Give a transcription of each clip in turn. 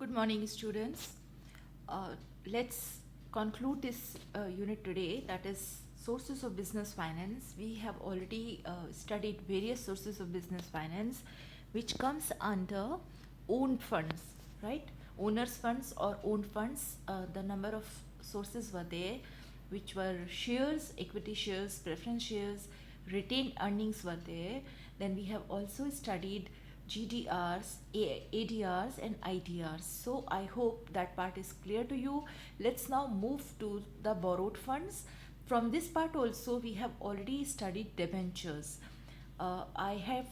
Good morning, students. Let's conclude this unit today, that is sources of business finance. We have already studied various sources of business finance, which comes under owned funds, right? Owners funds or owned funds. The number of sources were there, which were shares, equity shares, preference shares, retained earnings were there. Then we have also studied GDRs, ADRs and IDRs. So I hope that part is clear to you. Let's now move to the borrowed funds. From this part also we have already studied debentures. I have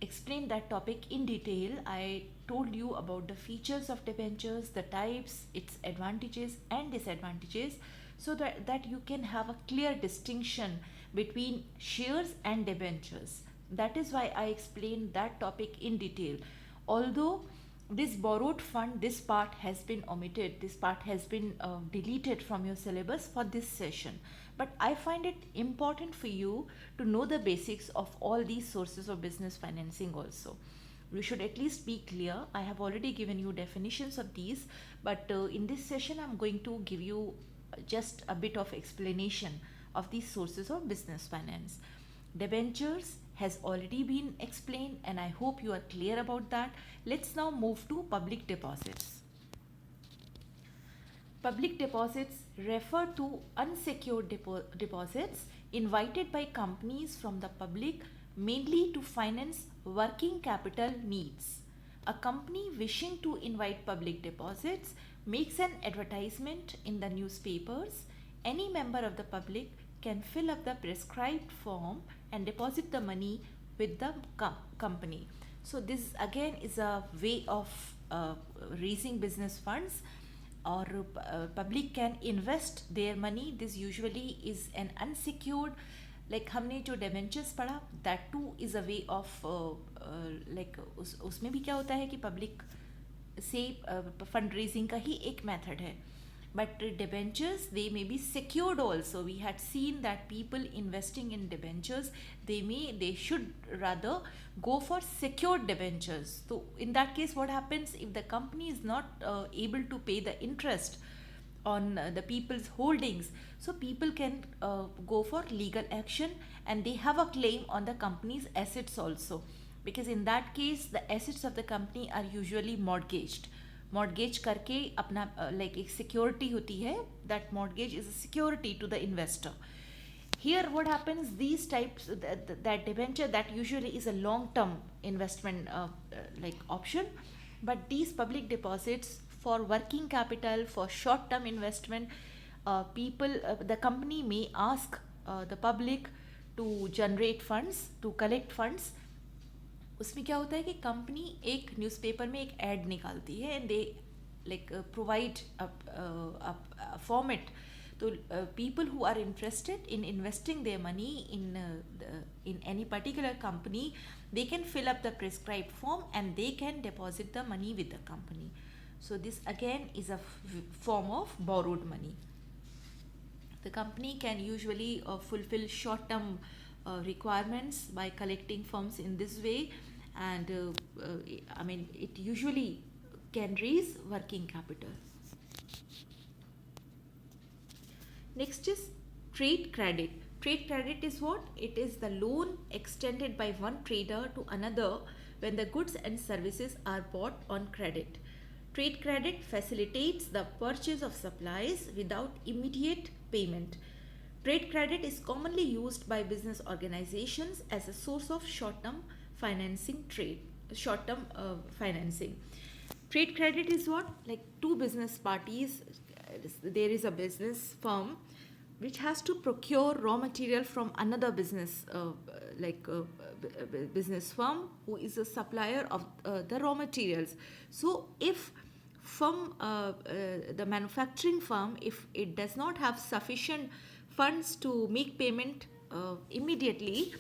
explained that topic in detail. I told you about the features of debentures, the types, its advantages and disadvantages, so that you can have a clear distinction between shares and debentures. That is why I explained that topic in detail. Although this borrowed fund, this part has been omitted, this part has been deleted from your syllabus for this session. But I find it important for you to know the basics of all these sources of business financing also. You should at least be clear. I have already given you definitions of these, but in this session I'm going to give you just a bit of explanation of these sources of business finance. Debentures has already been explained and I hope you are clear about that. Let's now move to public deposits. Public deposits refer to unsecured deposits invited by companies from the public, mainly to finance working capital needs. A company wishing to invite public deposits makes an advertisement in the newspapers. Any member of the public can fill up the prescribed form and deposit the money with the company. So this again is a way of raising business funds, or public can invest their money. This usually is an unsecured, like हमने जो debentures पढ़ा, that too is a way of like उसमें भी क्या होता है कि public से फंड रेजिंग का ही एक मेथड है. But debentures, they may be secured also. We had seen that people investing in debentures, they should rather go for secured debentures. So in that case, what happens if the company is not able to pay the interest on the people's holdings? So people can go for legal action and they have a claim on the company's assets also, because in that case the assets of the company are usually mortgaged. Mortgage करके अपना like एक security होती है, that mortgage is a security to the investor. Here what happens, these types, that debenture, that usually is a long term investment like option, but these public deposits for working capital, for short term investment, the company may ask the public to generate funds, to collect funds. उसमें क्या होता है कि company एक newspaper में एक add निकालती है and they like provide format. तो people who are interested in investing their money in any particular company, they can fill up the prescribed form and they can deposit the money with the company. So this again is a form of borrowed money. The company can usually fulfill short term requirements by collecting funds in this way, and I mean it usually can raise working capital. Next is trade credit. Trade credit is what? It is the loan extended by one trader to another when the goods and services are bought on credit. Trade credit facilitates the purchase of supplies without immediate payment. Trade credit is commonly used by business organizations as a source of short-term financing. Financing. Trade credit is what? Like two business parties, there is a business firm which has to procure raw material from another business, business firm who is a supplier of the raw materials. So if from the manufacturing firm, if it does not have sufficient funds to make payment immediately,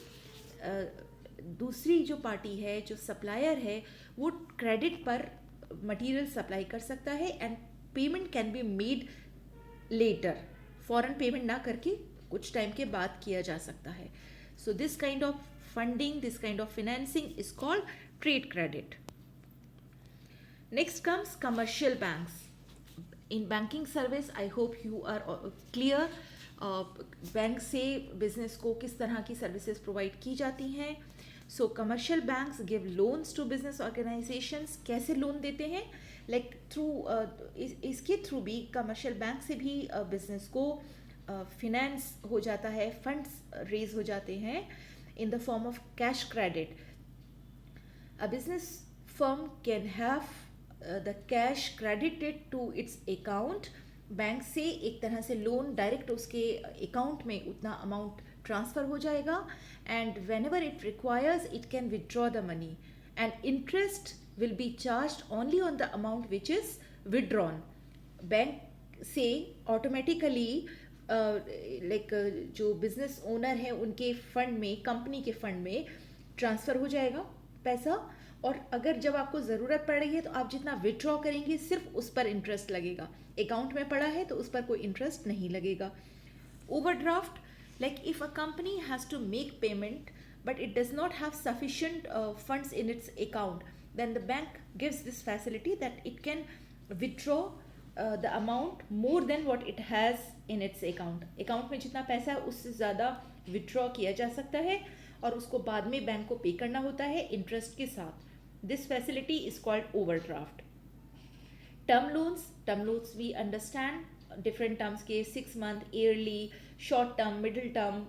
दूसरी जो party है, जो supplier है, वो credit पर material supply कर सकता है and payment can be made later. Foreign payment ना करके कुछ टाइम के बाद किया जा सकता है. So this kind of funding, this kind of financing is called trade credit. Next comes commercial banks. In banking service, I hope you are clear. Bank से बिजनेस को किस तरह की सर्विसेज प्रोवाइड की जाती हैं. So commercial banks give loans to business organisations. कैसे loan देते हैं? लाइक थ्रू इसके थ्रू भी कमर्शियल बैंक से भी बिजनेस को फिनेंस हो जाता है, फंड्स रेज हो जाते हैं in the form of cash credit. A business firm can have the cash credited to its account. Bank से एक तरह से लोन डायरेक्ट उसके अकाउंट में उतना अमाउंट ट्रांसफ़र हो जाएगा, and when ever it requires it can withdraw the money, and interest will be charge only on the amount which is withdrawn. Bank से ऑटोमेटिकली जो बिजनेस ओनर है उनके fund में, कंपनी के फंड में transfer हो जाएगा पैसा, और अगर जब आपको ज़रूरत पड़ रही है तो आप जितना विड्रॉ करेंगे सिर्फ उस पर इंटरेस्ट लगेगा. अकाउंट में पड़ा है तो उस पर कोई इंटरेस्ट नहीं लगेगा. Overdraft, like if a company has to make payment but it does not have sufficient funds in its account, then the bank gives this facility that it can withdraw the amount more than what it has in its account. Account में जितना पैसा है उससे ज़्यादा withdraw किया जा सकता है और उसको बाद में बैंक को पे करना होता है इंटरेस्ट के साथ. This facility is called overdraft. Term loans we understand different terms के, 6 month, yearly, short term, middle term,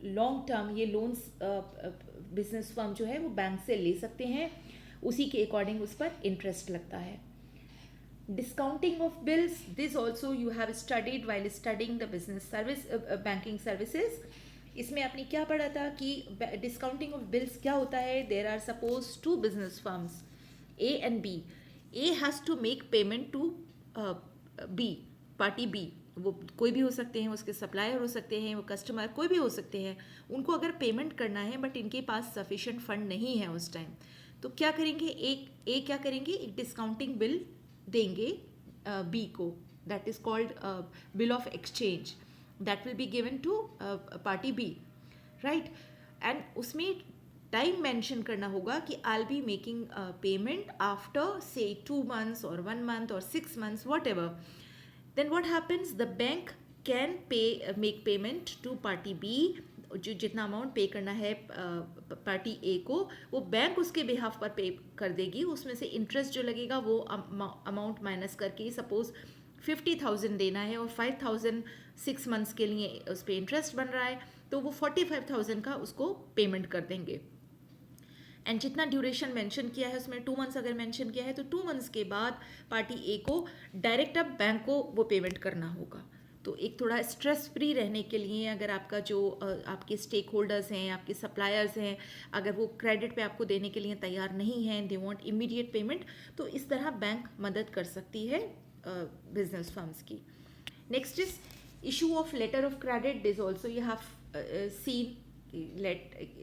long term. ये लोन्स बिजनेस फर्म जो है वो बैंक से ले सकते हैं, उसी के अकॉर्डिंग उस पर इंटरेस्ट लगता है. Discounting of bills, this also you have studied while studying the business service banking services. इसमें आपने क्या पढ़ा था कि discounting of bills क्या होता है? There are suppose 2 business firms, A and B. A has to make payment to B, party B. वो कोई भी हो सकते हैं, उसके सप्लायर हो सकते हैं, वो कस्टमर कोई भी हो सकते हैं. उनको अगर पेमेंट करना है बट इनके पास सफिशिएंट फंड नहीं है उस टाइम, तो क्या करेंगे? एक क्या करेंगे? एक डिस्काउंटिंग बिल देंगे बी को, that is called bill of exchange, that will be given to party B, right. And उसमें टाइम मेंशन करना होगा कि I will be making payment after से 2 months or 1 month or 6 months, whatever. Then what happens? The bank can make payment to party B. जो जितना amount पे करना है पार्टी ए को, वो बैंक उसके बिहाफ पर पे कर देगी. उसमें से इंटरेस्ट जो लगेगा वो अमाउंट माइनस करके, सपोज 50,000 देना है और 5,000 6 months के लिए उस पर इंटरेस्ट बन रहा है, तो वो 45,000 का उसको पेमेंट कर देंगे. एंड जितना ड्यूरेशन मेंशन किया है उसमें 2 months अगर मेंशन किया है तो 2 months के बाद पार्टी ए को डायरेक्ट अब बैंक को वो पेमेंट करना होगा. तो एक थोड़ा स्ट्रेस फ्री रहने के लिए, अगर आपका जो आपके स्टेक होल्डर्स हैं, आपके सप्लायर्स हैं, अगर वो क्रेडिट पे आपको देने के लिए तैयार नहीं हैं, दे वांट इमीडिएट पेमेंट, तो इस तरह बैंक मदद कर सकती है बिजनेस फर्म्स की. Next is issue of letter of credit. This also you have seen.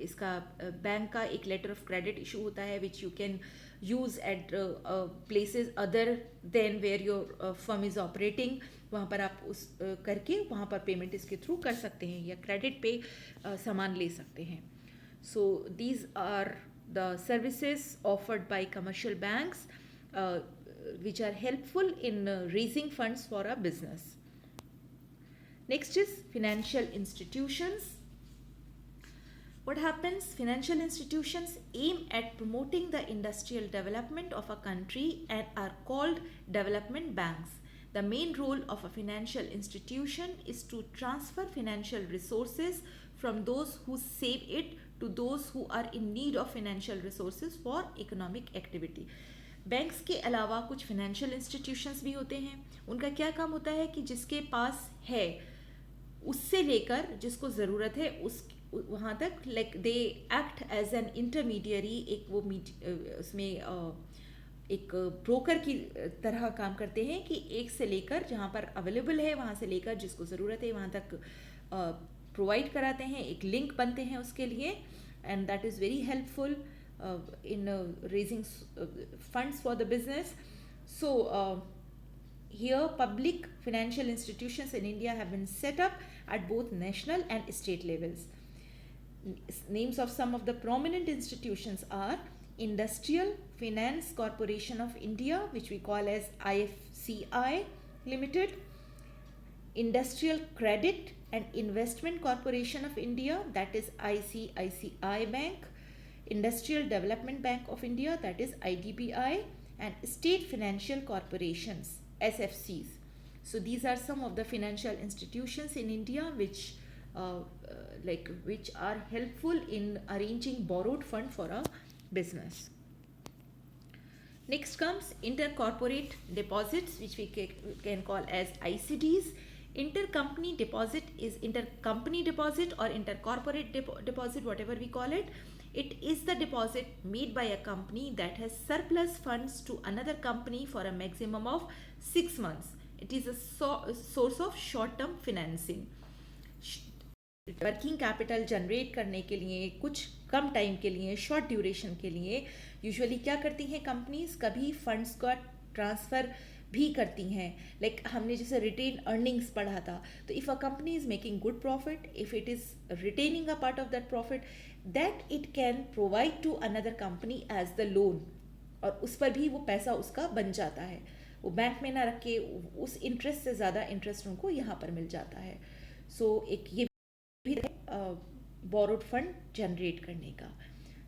इसका बैंक का एक लेटर ऑफ क्रेडिट इशू होता है which you can use at places other than where your firm is operating. वहाँ पर आप उस करके वहाँ पर पेमेंट इसके थ्रू कर सकते हैं या क्रेडिट पे सामान ले सकते हैं. So these are the services offered by commercial banks which are helpful in raising funds for a business. Next is financial institutions. What happens? Financial institutions aim at promoting the industrial development of a country and are called development banks. The main role of a financial institution is to transfer financial resources from those who save it to those who are in need of financial resources for economic activity. Banks के अलावा कुछ financial institutions भी होते हैं. उनका क्या काम होता है कि जिसके पास है उससे लेकर जिसको ज़रूरत है उस वहाँ तक, like they act as an intermediary. एक वो उसमें एक ब्रोकर की तरह काम करते हैं कि एक से लेकर जहाँ पर अवेलेबल है वहाँ से लेकर जिसको ज़रूरत है वहाँ तक प्रोवाइड कराते हैं. एक लिंक बनते हैं उसके लिए, and that is very helpful in raising funds for the business. So here public financial institutions in India have been set up at both national and state levels. Names of some of the prominent institutions are Industrial Finance Corporation of India, which we call as IFCI Limited, Industrial Credit and Investment Corporation of India, that is ICICI Bank, Industrial Development Bank of India, that is IDBI, and State Financial Corporations, SFCs. So these are some of the financial institutions in India which which are helpful in arranging borrowed fund for a business. Next comes intercorporate deposits, which we can call as ICDs. Intercompany deposit is intercompany deposit or intercorporate deposit, whatever we call it. It is the deposit made by a company that has surplus funds to another company for a maximum of 6 months. It is a source of short-term financing. Working capital generate करने के लिए कुछ कम time के लिए, short duration के लिए usually क्या करती हैं कंपनीज, कभी फंड्स का ट्रांसफ़र भी करती हैं. लाइक हमने जैसे रिटेन अर्निंग्स पढ़ा था, तो if a company is making good profit, if it is retaining a part of that profit, that it can provide to another company as the loan, और उस पर भी वो पैसा उसका बन जाता है. वो बैंक में ना रख के उस इंटरेस्ट से ज़्यादा इंटरेस्ट उनको यहाँ पर मिल जाता है. सो एक ये borrowed fund generate करने का.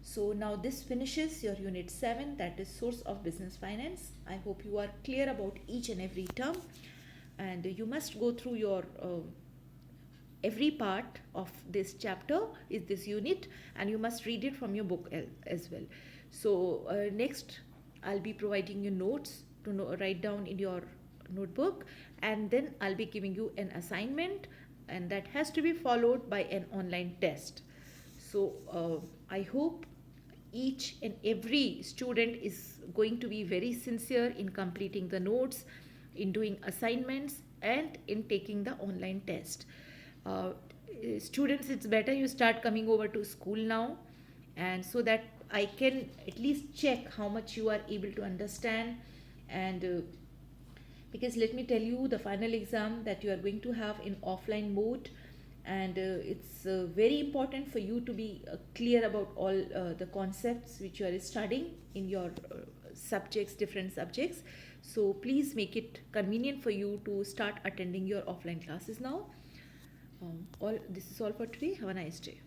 So now this finishes your unit 7, that is source of business finance. I hope you are clear about each and every term, and you must go through your every part of this chapter is this unit, and you must read it from your book as well. So next I'll be providing you notes to write down in your notebook, and then I'll be giving you an assignment, and that has to be followed by an online test. So I hope each and every student is going to be very sincere in completing the notes, in doing assignments, and in taking the online test. Students, it's better you start coming over to school now, and so that I can at least check how much you are able to understand. And because let me tell you, the final exam that you are going to have in offline mode, and it's very important for you to be clear about all the concepts which you are studying in your subjects, different subjects. So please make it convenient for you to start attending your offline classes now. This is all for today. Have a nice day.